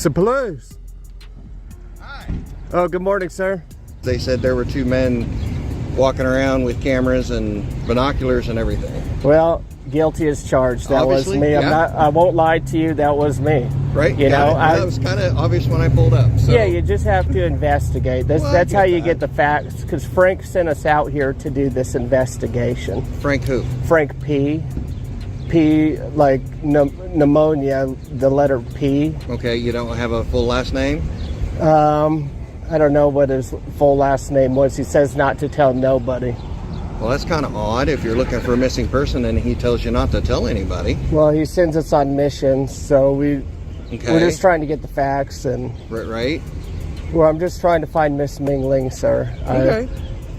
It's the police. Hi. Oh, good morning, sir. They said there were two men walking around with cameras and binoculars and everything. Well, guilty as charged. That Obviously, was me. yeah. I won't lie to you. That was me. Right? You know, that was kind of obvious when I pulled up. So. Yeah, you just have to investigate. That's how you get the facts. Because Frank sent us out here to do this investigation. Frank who? Frank P. P, like pneumonia, the letter P. Okay, you don't have a full last name? I don't know what his full last name was. He says not to tell nobody. Well, that's kind of odd if you're looking for a missing person and he tells you not to tell anybody. Well, he sends us on missions, so we're just trying to get the facts. And Right? well, I'm just trying to find Miss Ming Ling, sir. Okay.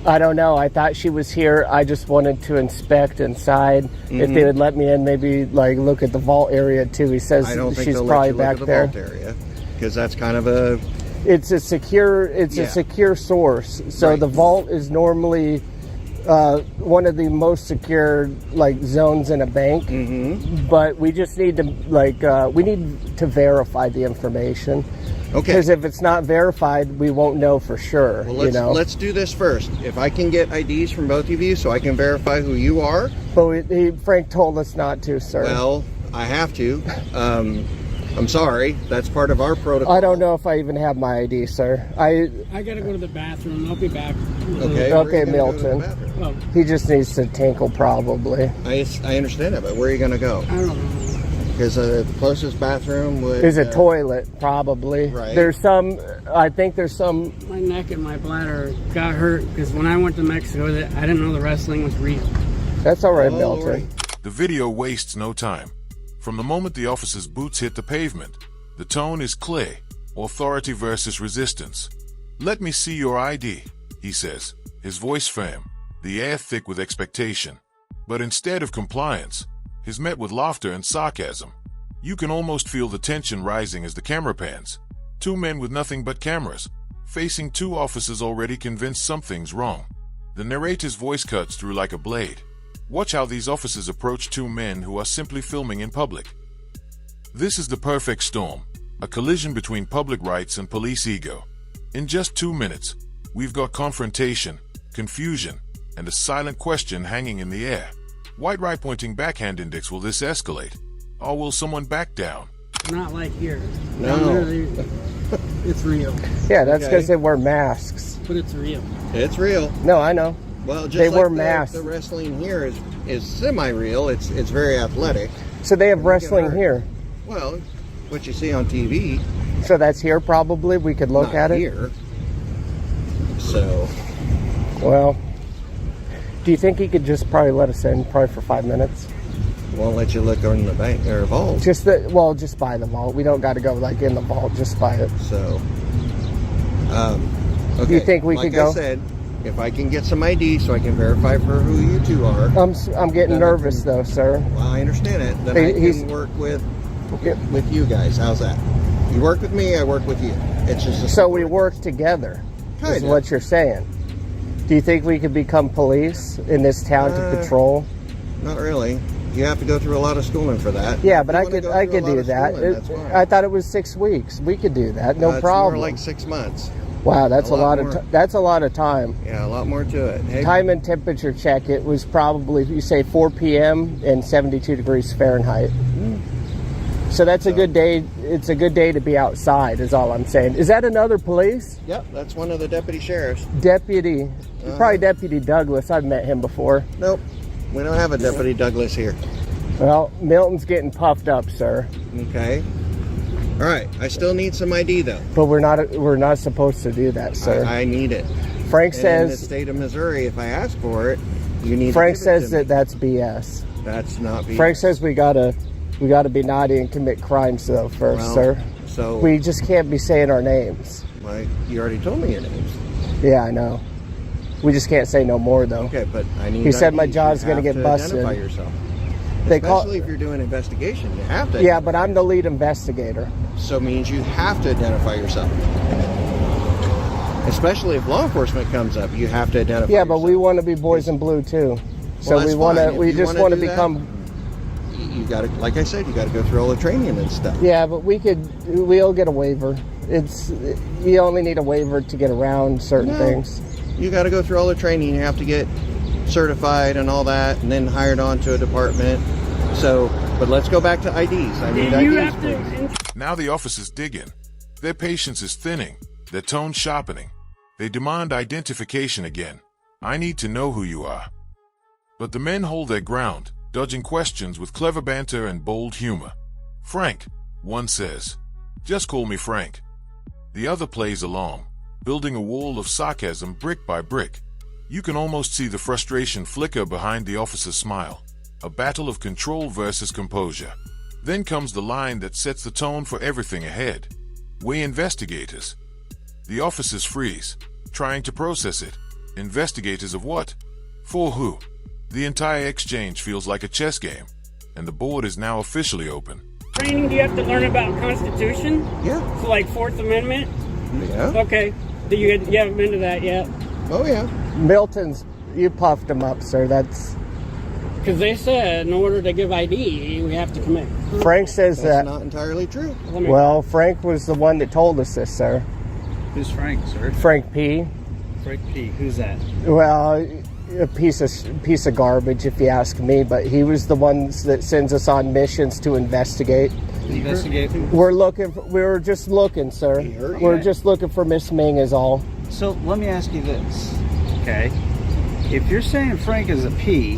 I don't know. I thought she was here. I just wanted to inspect inside. If they would let me in, maybe like look at the vault area too. He says I don't think she's they'll probably let you look back at the there. vault area because that's kind of a... It's a secure. It's a secure source. So the vault is normally one of the most secure like zones in a bank. But we just need to we need to verify the information. Okay. Because if it's not verified, we won't know for sure. Well, let's do this first. If I can get IDs from both of you so I can verify who you are. But Frank told us not to, sir. Well, I have to. I'm sorry. That's part of our protocol. I don't know if I even have my ID, sir. I gotta go to the bathroom. I'll be back. Okay. Okay, Milton. Oh, He just needs to tinkle, probably. I understand that, but where are you going to go? I don't know. Because the closest bathroom would... Is a toilet, probably. Right. There's some, I think there's some... My neck and my bladder got hurt because when I went to Mexico, I didn't know the wrestling was real. That's all right, Oh, Milton. right. The video wastes no time. From the moment the officer's boots hit the pavement, the tone is clear: authority versus resistance. "Let me see your ID," he says, his voice firm, the air thick with expectation. But instead of compliance, he's met with laughter and sarcasm. You can almost feel the tension rising as the camera pans. Two men with nothing but cameras, facing two officers already convinced something's wrong. The narrator's voice cuts through like a blade. Watch how these officers approach two men who are simply filming in public. This is the perfect storm, a collision between public rights and police ego. In just 2 minutes, we've got confrontation, confusion, and a silent question hanging in the air. White right pointing backhand index. Will this escalate? Or will someone back down? Not like here. No. Down there, it's real. Yeah, that's because they wear masks. But it's real. It's real. No, I know. Well, just They like wear masks. The wrestling here is semi-real. It's very athletic. So they have wrestling hurt. here. Well, what you see on TV. So that's here probably? We could look Not at it? here. So... Well, do you think he could just probably let us in probably for 5 minutes? Won't let you look in the bank or vault. Just by the vault. We don't got to go like in the vault, just by it. So, okay. Do you think we could go? Like I said, if I can get some ID so I can verify for who you two are. I'm getting nervous though, sir. Well, I understand it. Then I can work with you guys. How's that? You work with me, I work with you. It's just So we work together. Is Kinda. what you're saying. Do you think we could become police in this town to patrol? Not really. You have to go through a lot of schooling for that. Yeah, If but you I wanna could go I through a could lot do of that. schooling, that's fine. I thought it was 6 weeks. We could do that. No It's problem. more like 6 months. Wow, that's a lot more. of that's a lot of time. Yeah, a lot more to it. Hey, Time and temperature check. It was probably, you say 4 p.m. and 72 degrees Fahrenheit. So that's a good day. It's a good day to be outside is all I'm saying. Is that another police? Yep, that's one of the deputy sheriffs. Deputy. Probably Deputy Douglas. I've met him before. Nope, we don't have a Deputy Douglas here. Well, Milton's getting puffed up, sir. Okay. All right, I still need some ID though. But we're not supposed to do that, sir. I need it. Frank And in the says state of Missouri, if I ask for it, you need Frank to give it says to me. that that's BS. That's not BS. Frank says we gotta be naughty and commit crimes though first, Well, sir. So We just can't be saying our names. like, you already told me your names. Yeah, I know. We just can't say no more though. Okay, but I need. He said my ID. jaw's You gonna have get to busted. Identify yourself. They call- Especially if you're doing an investigation, you have to. Yeah, but I'm the lead investigator. So means you have to identify yourself. Especially if law enforcement comes up, you have to identify. Yeah, but we yourself. want to be boys in blue too. So Well, we that's want fine. to. If We you just wanna want to do that, become. You got to, like I said, you got to go through all the training and stuff. Yeah, but we'll get a waiver. You only need a waiver to get around certain things. You got to go through all the training. You have to get certified and all that, and then hired onto a department. So, but let's go back to IDs. I need IDs, please. Now the officers dig in. Their patience is thinning, their tone sharpening. They demand identification again. I need to know who you are. But the men hold their ground, dodging questions with clever banter and bold humor. Frank, one says. Just call me Frank. The other plays along, building a wall of sarcasm brick by brick. You can almost see the frustration flicker behind the officer's smile. A battle of control versus composure. Then comes the line that sets the tone for everything ahead. We investigators. The officers freeze, trying to process it. Investigators of what? For who? The entire exchange feels like a chess game, and the board is now officially open. Training, do you have to learn about Constitution? Yeah. So like Fourth Amendment? Yeah. Okay. You haven't been to that yet? Oh, yeah. Milton's, you puffed him up, sir. That's... Because they said in order to give ID, we have to commit. Frank says That's that. not entirely true. Well, Frank was the one that told us this, sir. Who's Frank, sir? Frank P. Frank P. Who's that? Well, a piece of garbage, if you ask me. But he was the one that sends us on missions to investigate. Investigate. We're just looking, sir. We're just looking for Miss Ming, is all. So let me ask you this, okay? If you're saying Frank is a P,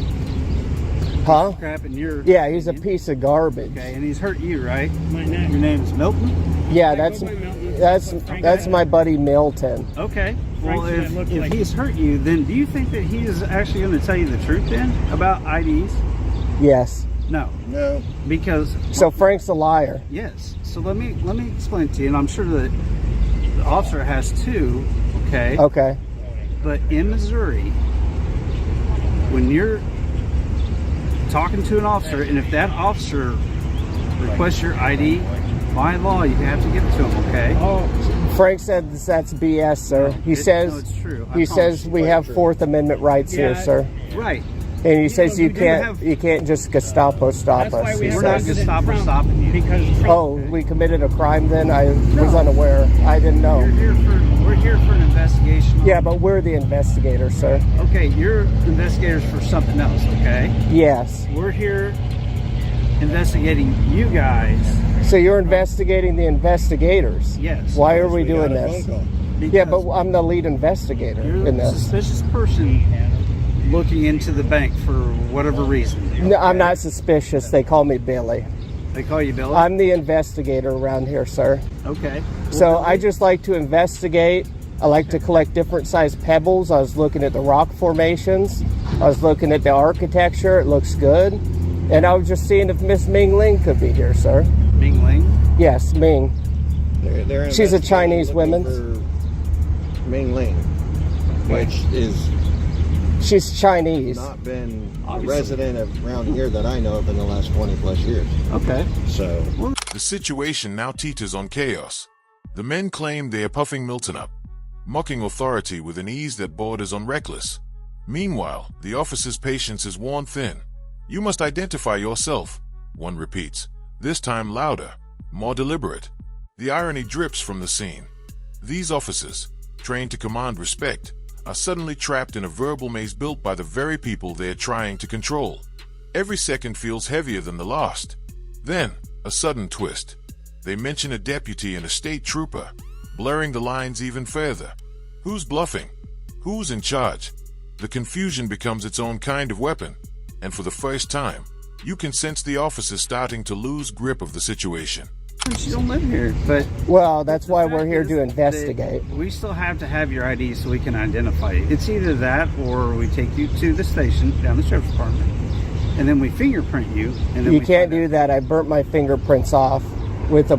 huh? Crap in your yeah, he's a piece of garbage. Okay, and he's hurt you, right? My name. Your name's Milton. Yeah, that's my buddy Milton. Okay. Well, if he's hurt you, then do you think that he is actually going to tell you the truth then about IDs? Yes. No. No. Because so Frank's a liar. Yes. So let me explain to you, and I'm sure that the officer has too. Okay. Okay. But in Missouri, when you're talking to an officer, and if that officer requests your ID, by law, you have to give it to him, okay? Oh. Frank said that's BS, sir. He says no, it's true. He says we have Fourth Amendment rights here, sir. Right. And he says you can't just Gestapo stop us. We're not Gestapo stopping you. Oh, we committed a crime then? I was unaware. I didn't know. We're here for an investigation. Yeah, but we're the investigators, sir. Okay, you're investigators for something else, okay? Yes. We're here investigating you guys. So you're investigating the investigators? Yes. Why are we doing this? Yeah, but I'm the lead investigator you're in a this. suspicious person looking into the bank for whatever reason. Okay? No, I'm not suspicious. They call me Billy. They call you Billy? I'm the investigator around here, sir. Okay. So I just like to investigate. I like to collect different sized pebbles. I was looking at the rock formations. I was looking at the architecture. It looks good. And I was just seeing if Miss Ming Ling could be here, sir. Ming Ling? Yes, Ming. They're She's a Chinese woman. Ming Ling, which is... She's Chinese. Not been a resident around here that I know of in the last 20 plus years. Okay. So... The situation now teeters on chaos. The men claim they are puffing Milton up, mocking authority with an ease that borders on reckless. Meanwhile, the officer's patience is worn thin. You must identify yourself, one repeats, this time louder, more deliberate. The irony drips from the scene. These officers, trained to command respect, are suddenly trapped in a verbal maze built by the very people they are trying to control. Every second feels heavier than the last. Then, a sudden twist. They mention a deputy and a state trooper, blurring the lines even further. Who's bluffing? Who's in charge? The confusion becomes its own kind of weapon, and for the first time, you can sense the officers starting to lose grip of the situation. She don't live here, but... Well, that's why we're here to investigate. We still have to have your ID so we can identify you. It's either that or we take you to the station down the sheriff's department, and then we fingerprint you. And then you can't do that. I burnt my fingerprints off with a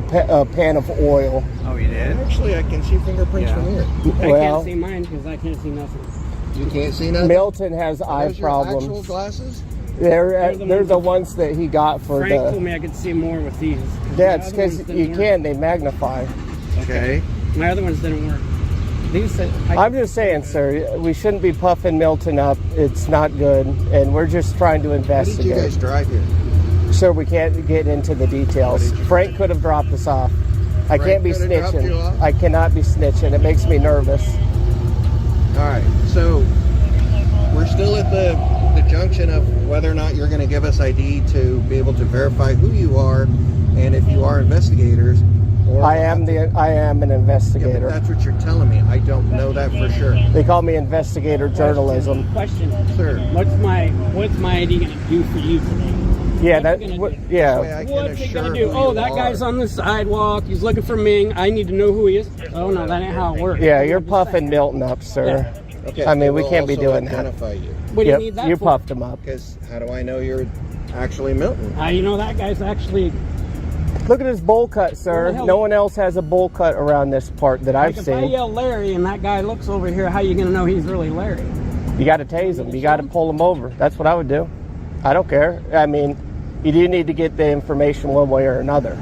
pan of oil. Oh, you did? Actually, I can see fingerprints from here. I can't see mine because I can't see nothing. You can't see nothing? Milton has eye problems. Actual glasses? They're the ones that he got for Frank told me I could see more with these. Yeah, it's because you can. They magnify. Okay. My other ones didn't work. These said, I'm just saying, sir, we shouldn't be puffing Milton up. It's not good, and we're just trying to investigate. What did you guys drive here? Sir, we can't get into the details. Frank could have dropped us off. I can't be could have dropped you snitching. off? I cannot be snitching. It makes me nervous. All right, so we're still at the junction of whether or not you're going to give us ID to be able to verify who you are, and if you are investigators. Or I am an Yeah, investigator. but that's what you're telling me. I don't know that for sure. They call me investigator journalism. Question. Sir. What's my ID gonna do for you today? Yeah, What's that. it gonna What, do? yeah. I can What's he assure gonna do? who Oh, you that are. guy's on the sidewalk. He's looking for Ming. I need to know who he is. Oh no, that ain't how it works. Yeah, you're I'm just puffing saying. Milton up, sir. Okay, I mean, it we will can't be also doing that. identify you. What do you Yep, need that you for? puffed him up. Because how do I know you're actually Milton? How you know that guy's actually? Look at his bowl cut, sir. What the hell? No one else has a bowl cut around this part that I've Like if I seen. yell Larry and that guy looks over here, how you gonna know he's really Larry? You got to tase him. You got to pull him over. That's what I would do. I don't care. I mean, you do need to get the information one way or another.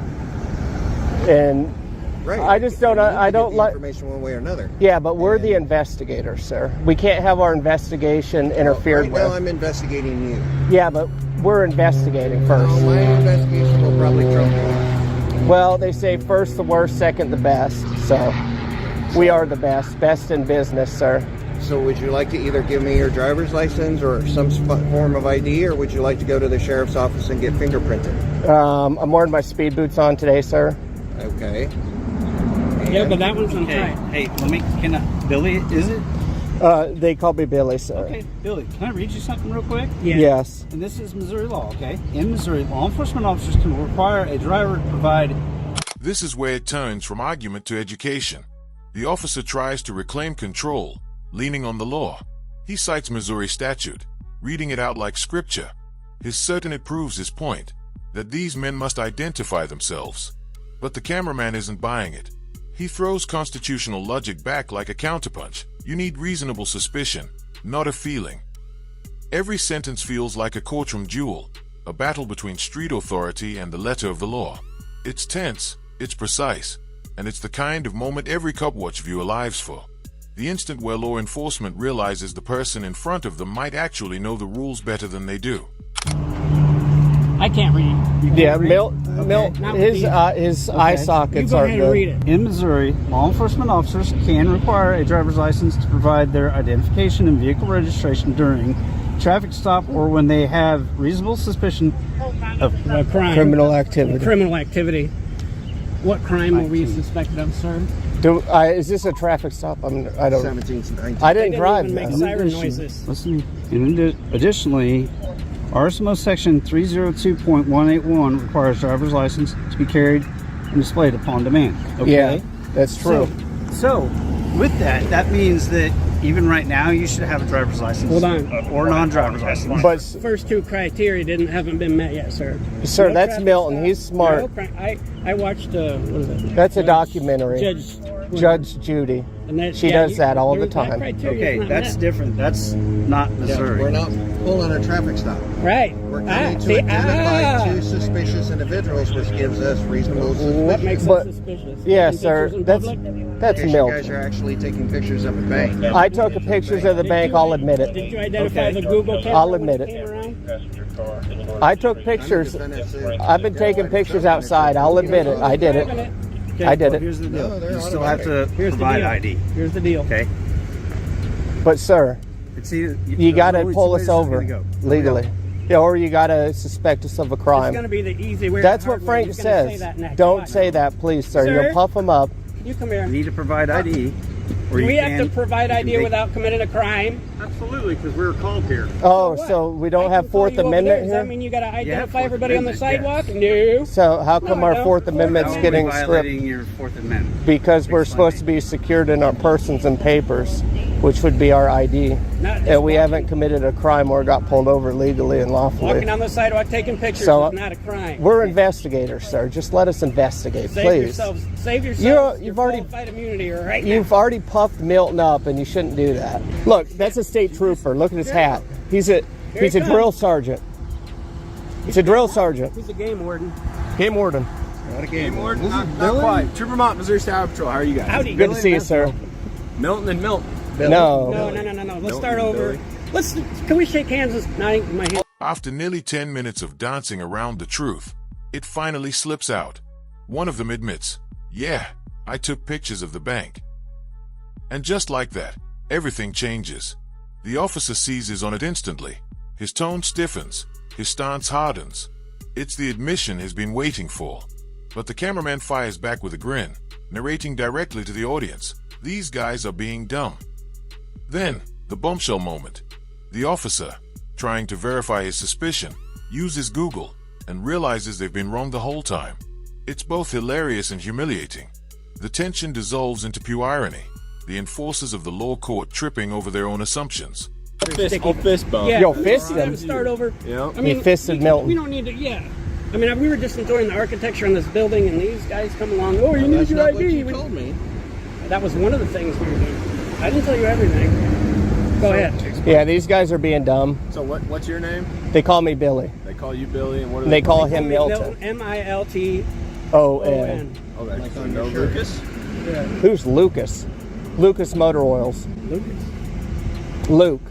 And Right. I just don't. You need to I get don't the like. information one way or another. Yeah, but we're the investigators, sir. We can't have our investigation interfered Right now, with. I'm investigating you. Yeah, but we're investigating first. So my investigation will probably trump yours. Well, they say first the worst, second the best. So we are the best in business, sir. So would you like to either give me your driver's license or some form of ID, or would you like to go to the sheriff's office and get fingerprinted? I'm wearing my speed boots on today, sir. Okay. Yeah, but that one's on Okay, tight. hey, can I, Billy, is it? They call me Billy, sir. Okay, Billy, can I read you something real quick? Yeah. Yes. And this is Missouri law, okay? In Missouri, law enforcement officers can require a driver to provide. This is where it turns from argument to education. The officer tries to reclaim control, leaning on the law. He cites Missouri statute, reading it out like scripture. He's certain it proves his point, that these men must identify themselves. But the cameraman isn't buying it. He throws constitutional logic back like a counterpunch. You need reasonable suspicion, not a feeling. Every sentence feels like a courtroom duel, a battle between street authority and the letter of the law. It's tense, it's precise, and it's the kind of moment every cop watch viewer lives for. The instant where law enforcement realizes the person in front of them might actually know the rules better than they do. I can't read. You can't Yeah, read? Milt, Not with his eye You sockets go are ahead and read good. it. In Missouri, law enforcement officers can require a driver's license to provide their identification and vehicle registration during traffic stop or when they have reasonable suspicion of Crime. Criminal activity. Criminal activity. What crime will we suspected of, sir? Is this a traffic stop? I don't. 17, 19. I They didn't didn't drive even make this. siren noises. Listen, additionally, RSMO section 302.181 requires driver's license to be carried and displayed upon demand. Okay? Yeah, that's true. So with that means that even right now you should have a driver's license. Hold on. Or non-driver's license. But First two criteria haven't been met yet, sir. sir, No that's traffic Milton. stop, He's smart. no crime. I watched what is it? That's a documentary. Judge Judy. and that, She does that all the that time. criteria is Okay, not that's met. different. That's not Missouri. We're not pulling a traffic stop. Right. We're coming to identify two suspicious individuals, which gives us reasonable suspicion. What makes But- us suspicious? Yeah, Taking sir. pictures in That's public? that's In case you guys Milton. are actually taking pictures of a bank. I took pictures of the bank. I'll admit Did it. you identify the Google camera? I'll when admit it. came around? I took pictures. I've been taking pictures outside. I'll admit it. I did it. Okay, I did well, it. Here's the deal. No, they're You still have to Here's the provide deal. ID. Here's the deal. Okay. But sir, It's either, you got to only pull two us ways over it's gonna go. legally. Yeah, or you got to suspect us of a It's going to crime. be the easy way. or That's the what hard way. Frank He's gonna say says. that next. Don't Watch. say that, please, sir. Sir? You'll puff him up. You come here. You need to provide ID. Or Do you we have to can- provide you ID can make- without committing a crime? Absolutely, because we were called here. Oh, What? so we don't I have can call Fourth you over Amendment there. Does here? that mean you got to identify Fourth everybody on the Amendment, sidewalk? No. So how come No, I our don't. Fourth Amendment's How are we getting stripped? violating your Fourth Amendment? Because we're supposed to be secured in our persons and papers, which would be our ID. Not just And we walking. haven't committed a crime or got pulled over legally and Walking lawfully. on the sidewalk taking pictures So, is not a crime. We're investigators, sir. Just let us investigate, Save please. yourselves. Save yourselves. You've your already- qualified immunity right now. You've already puffed Milton up, and you shouldn't do that. Look, that's a state trooper. Look at his hat. He's a he drill comes. sergeant. He's a drill sergeant. He's a game warden. Game warden. Not a game. Not quite. True Vermont, Missouri State Patrol. How are you guys? Howdy. Good to see you, sir. Milton and Milton. No, No. no. Let's start over. Can we shake hands? My hand. After nearly 10 minutes of dancing around the truth, it finally slips out. One of them admits, "Yeah, I took pictures of the bank." And just like that, everything changes. The officer seizes on it instantly. His tone stiffens, his stance hardens. It's the admission he's been waiting for. But the cameraman fires back with a grin, narrating directly to the audience, "These guys are being dumb." Then, the bombshell moment. The officer, trying to verify his suspicion, uses Google and realizes they've been wrong the whole time. It's both hilarious and humiliating. The tension dissolves into pure irony, the enforcers of the law court tripping over their own assumptions. Fist bump. Yeah, Yo, fist let him him. start over. Yeah. I mean, He fisted Milton. We don't need to. Yeah. I mean, we were just enjoying the architecture in this building, and these guys come along. Oh, you need That's your not ID. what you told me. That was one of the things we were doing. I didn't tell you everything. Go ahead. Yeah, these guys are being dumb. So what's your name? They call me Billy. They call you Billy, and what do They call him Milton. Milton. O-N. Okay, Like so on no your shirt. Lucas. Who's Lucas? Lucas Motor Oils. Lucas. Luke.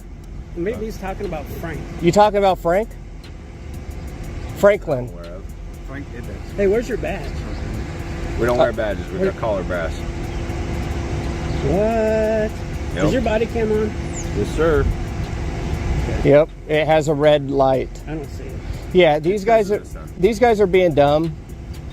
Maybe he's talking about Frank. You talking about Frank? Franklin. Aware of. Frank did that. Hey, where's your badge? We don't wear badges. We got collar brass. What? Yep. Is your body cam on? Yes, sir. Yep. It has a red light. I don't see it. Yeah, these guys are being dumb,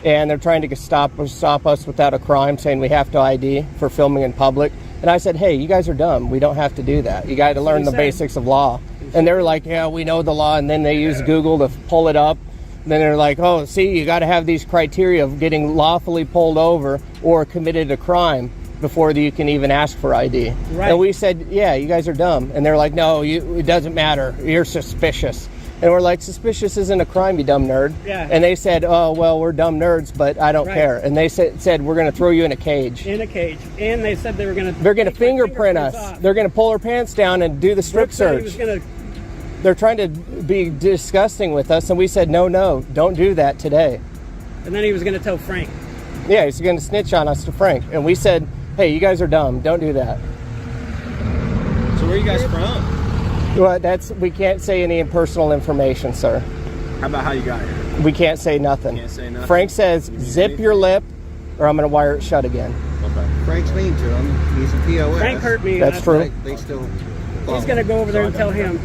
and they're trying to stop us without a crime, saying we have to ID for filming in public. And I said, hey, you guys are dumb. We don't have to do that. You got to learn the basics of law. And they're like, yeah, we know the law. And then they use Google to pull it up. And then they're like, oh, see, you got to have these criteria of getting lawfully pulled over or committed a crime before you can even ask for ID. Right. And we said, yeah, you guys are dumb. And they're like, no, it doesn't matter. You're suspicious. And we're like, suspicious isn't a crime, you dumb nerd. Yeah. And they said, oh, well, we're dumb nerds, but I don't Right. care. And they said, we're going to throw you in a cage. In a cage. And they said they were going to... They're going to fingerprint us. They're going to pull our pants down and do the strip search. They're trying to be disgusting with us, and we said, no, don't do that today. And then he was going to tell Frank. Yeah, he's going to snitch on us to Frank. And we said, hey, you guys are dumb. Don't do that. So where are you guys from? Well, we can't say any personal information, sir. How about how you got here? We can't say nothing. Can't say nothing. Frank says, zip your lip, or I'm going to wire it shut again. Okay. Frank's mean to him. He's a POS. Frank hurt me. That's true. They still. He's going to go over there and tell him.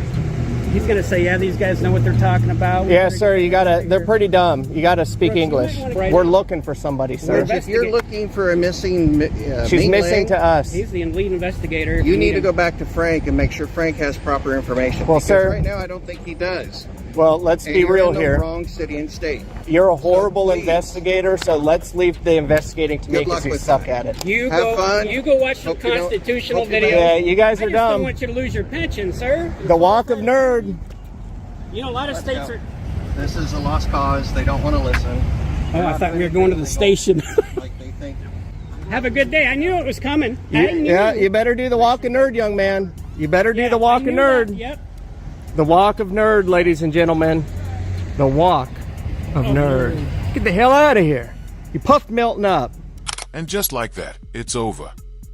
He's going to say, yeah, these guys know what they're talking about. Yeah, sir, they're pretty dumb. You got to speak English. We're looking for somebody, sir. If you're looking for a missing, She's missing to us. He's the lead investigator. You need to go back to Frank and make sure Frank has proper information. Well, because sir- right now I don't think he does. Well, let's And be you're real in the here. wrong city and state. You're a horrible please. investigator, so let's leave the investigating to me Good luck because you with suck that. at it. You Have go. fun. You go watch the Hope you don't- constitutional hope you video. Yeah, you guys I are just don't dumb. want you to lose your pension, sir. The walk of nerd. You know, a lot of states are. This is a lost cause. They don't want to listen. Oh, I thought we were going to the station. Like they think. Have a good day. I knew it was coming. I knew. Yeah, you better do the walk of nerd, young man. You better do the walk I of knew nerd. that. Yep. The walk of nerd, ladies and gentlemen. The walk of nerd. Get the hell out of here. You puffed Milton up. And just like that, it's over.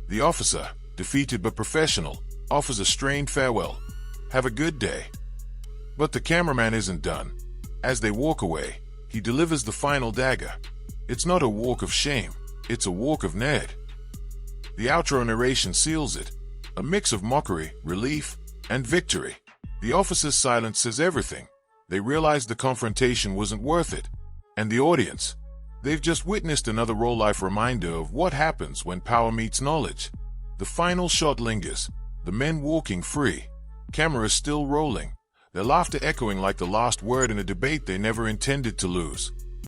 The officer, defeated but professional, offers a strained farewell. Have a good day. But the cameraman isn't done. As they walk away, he delivers the final dagger. It's not a walk of shame, it's a walk of Ned. The outro narration seals it, a mix of mockery, relief, and victory. The officer's silence says everything. They realize the confrontation wasn't worth it. And the audience, they've just witnessed another real-life reminder of what happens when power meets knowledge. The final shot lingers, the men walking free, cameras still rolling, their laughter echoing like the last word in a debate they never intended to lose.